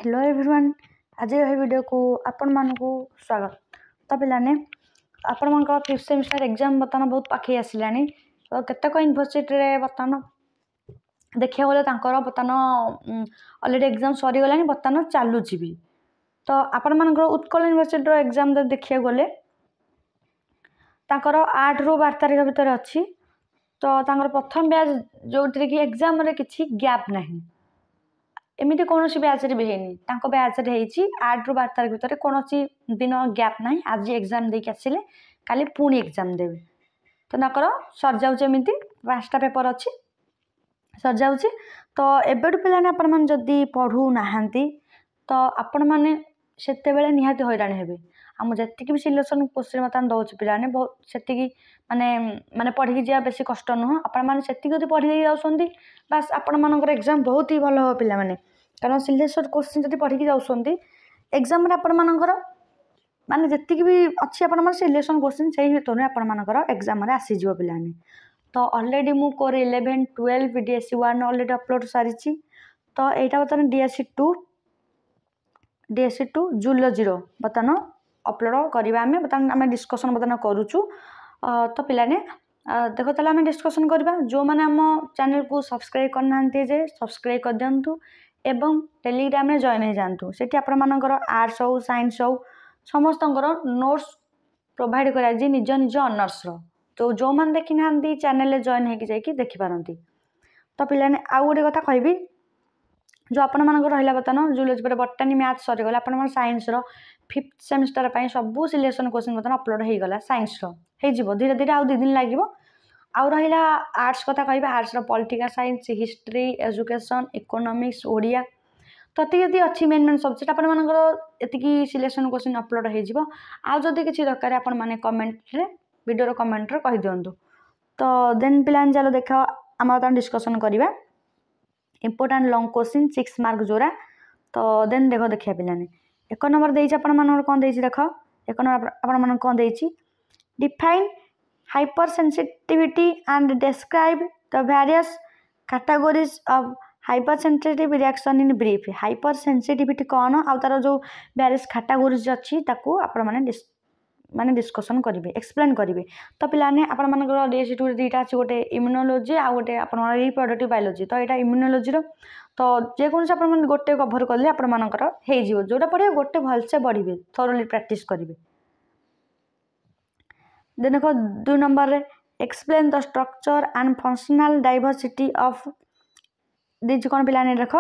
Hello everyone आज ये video को आपण मानकु स्वागत। तो पिलाने आपण मान फिफ्थ सेमिस्टर एग्जाम बर्तमान बहुत पाखे आसिलानी। तो केतक यूनिवर्सिटी रे बर्तमान देखिया गले तांकर बर्तमान ऑलरेडी एग्जाम सरी गलानी बर्तमान चालुची भी। तो आपण मान उत्कल यूनिवर्सिटी रो एग्जाम देखिया गले तांकर 8 रु 12 तारिख भितर अछि। तो तांकर प्रथम बैच जो कि एग्जाम रे किछि गैप नहीं एमती कौन बैच भी है बैच 8 रु 12 तारिख भितर कौन दिन गैप ना आज एग्जाम देके आसिले काली पुणी एग्जाम देवे। तो ताकर सर जामती 5टा पेपर अच्छी सर जाऊँ। तो एबेटू पिलाने आपण मैंने जदि पढ़ू ना तो आपण मैंने से निहाती हैरान हे। आम जी भी सिलेक्शन क्वेश्चन बर्तमान दौर पिलाने बहुत से माने माने पढ़ी जा बेस कष्ट नुह आपण मैंने से पढ़ी जाऊँगी बास आपण मानकर एग्जाम बहुत ही भल हम पिला माने कारण सिलेक्शन क्वेश्चन जब पढ़ी जाऊँगी एग्जाम आपण मानकर माने जी भी अच्छी आपण सिलेक्शन क्वेश्चन से भितर आपण मानकर एग्जाम आसीज पिलाने। तो ऑलरेडी मु कोर 11 12 DSC 1 ऑलरेडी अपलोड सारी। तो यहाँ बर्तमान DSC 2 जूलॉजी बर्तमान अपलोड करवा बर्तमान आम डिस्कसन बर्तमान करुचु। तो पिलाने देख ताले आम डिस्कसन करवा जो मैंने आम चैनल को सब्सक्राइब करना जे सब्सक्राइब कर दिंतु एवं टेलीग्राम में जॉइन हो जातु से आर्ट्स हो साइंस हो समस्त नोट्स प्रोवाइड करा निज निज ऑनर्स तो जो मैंने देखी ना चैनल जॉइन होगी देखिपारती। तो पिलाने आउ गोटे कथा कहबी जो आपण मानक रहा बर्तमान जूलॉजी पर बटानी मैथ सरीगला आप साइंस फिफ्थ सेमिस्टर सबू सिलेक्शन क्वेश्चन बर्तमान अपलोड हो गला साइंस हो धीरे धीरे आउ 2 दिन लगे। आउ रहा आर्ट्स कथा कह arts political science history education economics Odia तो ये अच्छी मेन मेन सब्जेक्ट आपण मानकर एति सिलेक्शन क्वेश्चन अपलोड हो आदि किसी दरकार आपण मैंने कमेंट रे वीडियो कमेंट रे कह दिंतु। तो देन पिलान चलो देख आम बर्तमान डिस्कसन करवा इम्पोर्टाट लॉन्ग क्वेश्चन 6 मार्क जोरा। तो देन देख देखिए पिलाने 1 नंबर देछि आपण मानकर कोन देछि देख 1 नंबर आपण मानकर कोन देछि define hypersensitivity and describe the various categories of hypersensitive reaction in brief। hypersensitivity कौन आउ तार जो various categories अच्छी ताकू आपण माने डिस्कशन करेंगे एक्सप्लेन करेंगे। तो पिलाने आपण मानकर DSC 2 दुईटा अच्छी गोटे इम्यूनोलॉजी आ गोटे आपण रिप्रोडक्टिव बायोलॉजी। तो यहाँ इम्यूनोलॉजी तो जेकोसी आपण गोटे कभर कले आपण मानकर हो जोटा पढ़े गोटे भलसे बढ़े थोरोली प्रैक्टिस करेंगे। देन देखो 2 नंबर रे explain the structure and functional diversity of these कौन पिलाने देख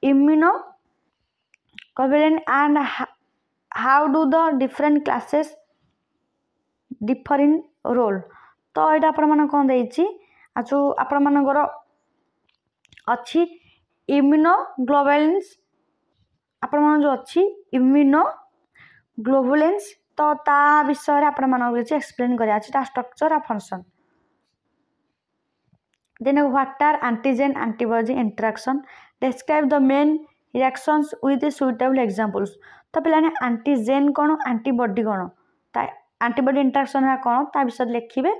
immuno covalent and how do the different classes differ in role. तो यहाँ आपण मान कौन देछि आजु आपण मानकर अच्छी इम्यूनोग्लोबुलेंस आपण मान जो अच्छी इम्यूनोग्लोबुलेंस तो ता विषय आपण मानक एक्सप्लेन करा स्ट्रक्चर आ function. Then what are antigen antibody interaction describe the main reactions with suitable examples. तो पिलाने एंटीजेन कौन एंटीबॉडी कौन एंटीबॉडी इंटरेक्शन है कौन ता विषय लिखिबे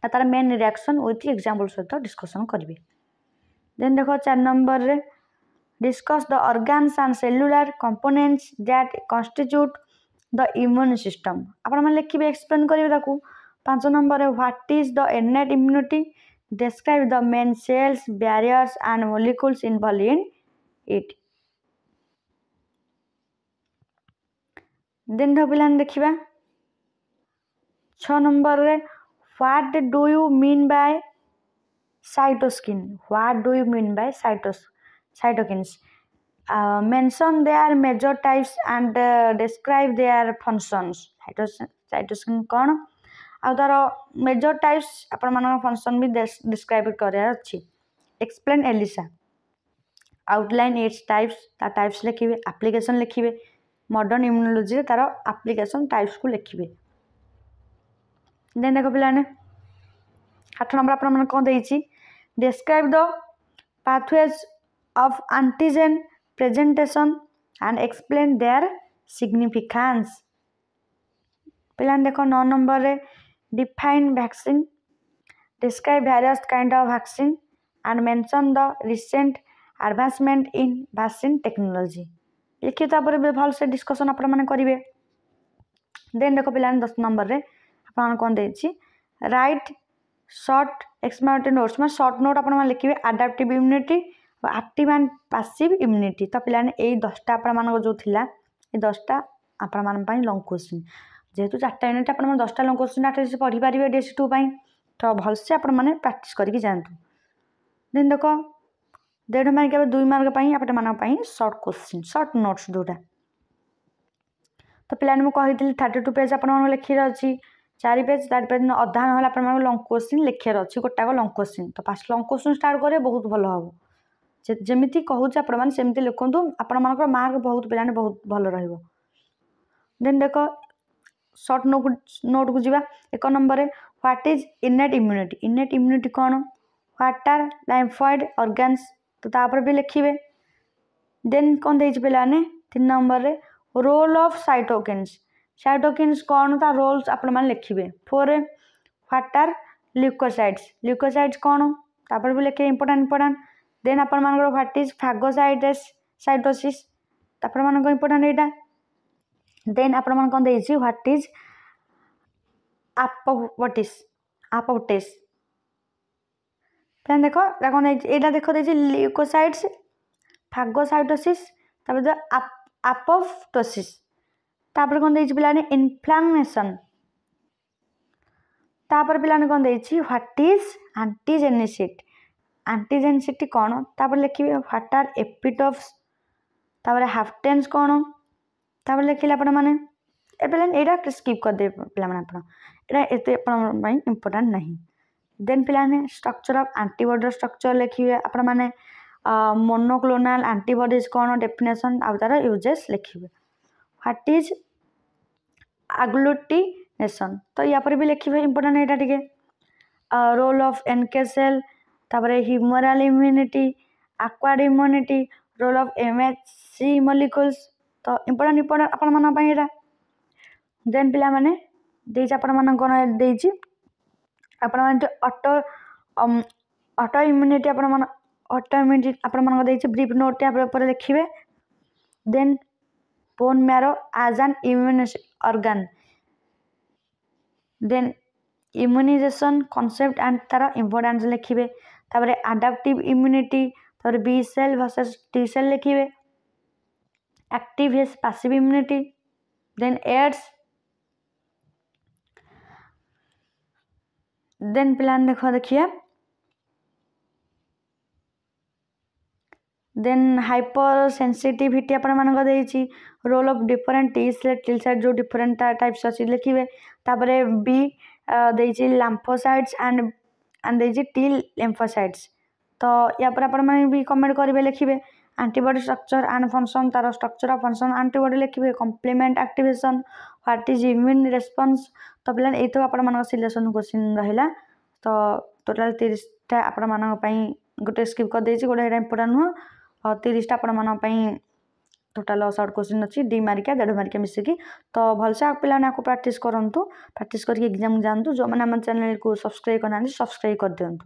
तार मेन रिएक्शन विथ एग्जांपल सहित डिस्कशन करेंगे। देन देखो 4 नंबर रे discuss the organs and cellular components that constitute the immune system आपण मैंने लिखिए एक्सप्लेन करेंगे। 5 नंबर रे what is the innate immunity describe the main cells barriers and molecules involved in it. Then पिलाने देखिबा 6 number रे what do you mean by cytoskin what do you mean by cytokines mention their major types and describe their functions। साइटोस्किन कौन आ तार major types आपण मान function भी describe करार अच्छी। Explain ELISA outline its types ता टाइप्स लिखिए एप्लीकेशन लिखिए मॉडर्न इम्यूनोलॉजी तार एप्लीकेशन टाइप्स को लिखिए। देन देखो पिलाने 8 नंबर आपण मान कोन देछि describe the pathways of antigen presentation and explain their significance। पिलान देखो 9 नंबर रे define vaccine describe various kind of vaccine and mention the recent advancement in vaccine technology लिखिए तापर भल से डिस्कशन आपण मैंने करेंगे। देन देख पे 10 नंबर रे आप कौन देछि राइट शॉर्ट एक्सप्लेनेटरी नोट्स मैं शॉर्ट नोट आप लिखे adaptive immunity active and passive immunity. तो पिलाने यही 10टा आप जो थिला ये 10टा आपण लॉन्ग क्वेश्चन जेहेतु 4टा यूनिट आप 10टा लॉन्ग क्वेश्चन एटलिस्ट पढ़ी पारे DS2 तो भलसे आप प्रैक्टिस करके जातु। देन देख 1.5 मार्क 2 मार्क आप शॉर्ट क्वेश्चन शॉर्ट नोट्स जोटा। तो पिलाने मुझे 32 पेज आप लिखार अच्छी 4 पेज 4 पेज अधा ना आप लॉन्ग क्वेश्चन लिखार अच्छी गोटाक लॉन्ग क्वेश्चन। तो फास्ट लॉन्ग क्वेश्चन स्टार्ट करेंगे बहुत भल हम जमी कहूँ आपमती लिखु आपण मार्क बहुत पिलाने बहुत भल रहा। देन देख शॉर्ट नोट को जीवा 1 number what is innate immunity. Innate immunity कौन व्हाट आर लाइम्फॉइड ऑर्गन्स तो तापर भी लिखिए। देन कौन दे पिलाने 3 number roll of cytokines cytokines कौन ता रोल्स आप लिखिए। 4 व्हाट आर ल्यूकोसाइट्स ल्यूकोसाइट्स कौन तापर भी लिखे इंपोर्टेंट। देन आप व्हाट इज फागोसाइटोसिस तापर इंपोर्टेंट यहाँ। देन आप कौन दे व्हाट इज आपोप्टोसिस देख यहाँ देख ल्यूकोसाइट्स फागोसाइटोसिस आपोप्टोसिस तापर कौन दे पिलाने इन्फ्लामेशन तापर पिलाने कौन दे व्हाट इज एंटीजेनिसिटी एंटीजेनिसिटी कौन तापर लिखिए। व्हाट आर एपिटोप्स तापर हाफ्टेन्स कौन तापर लिखिले आपण माने यहाँ स्किप करदे पे इंपोर्टेंट नहीं। देन पिलाने स्ट्रक्चर ऑफ एंटीबॉडी स्ट्रक्चर लिखिए आपण माने मोनोक्लोनल एंटीबॉडीज कौन डेफिनेशन आ तार यूजेस लिखिए। व्हाट इज एग्लूटिनेशन तो या पर भी लिखिए इंपोर्टेंट यहाँ टिके रोल ऑफ NK सेल तापर humoral immunity acquired immunity role of MHC molecules तो इंपोर्टेंट आपण यहाँ। देन पिला माने आपण कौन दे ऑटो इम्यूनिटी ऑटो इम्यूनिटी आपण ब्रीफ नोट पर लिखिए। Then bone marrow as an immune organ then immunization concept and तार इंपोर्टेंस लिखिए। तापर एडाप्टिव इम्यूनिटी तापर B cell versus T cell लिखिए। Active versus passive immunity then AIDS then plan देखिए। Then hyper sensitivity आपण देछि role of different T cell जो different types अच्छी लिखिए। तापर बी देछि लैम्फोसाइट्स एंड देछि टी लिम्फोसाइट्स तो या पर आपण भी कमेंट करेंगे लिखिए। एंटीबॉडी स्ट्रक्चर एंड फंक्शन तार स्ट्रक्चर ऑफ फंक्शन एंटीबॉडी लिखिए। Complement activation what is immune response तो पिला ये तो आपण सिलेक्शन क्वेश्चन रहा। तो टोटाल 30टा आपण गोटे स्किप कर देछि गोटे इंपोर्टेंट नुह 30टा आपण टोटाल शॉर्ट क्वेश्चन अच्छी 2 मार्किया 1.5 मार्किया मिसिकी। तो भलसे आप पिलाने प्रैक्टिस करूँ प्रैक्टिस करके एग्जाम जानतु जो मैंने आम चैनल को सब्सक्राइब करना सब्सक्राइब कर दिंतु।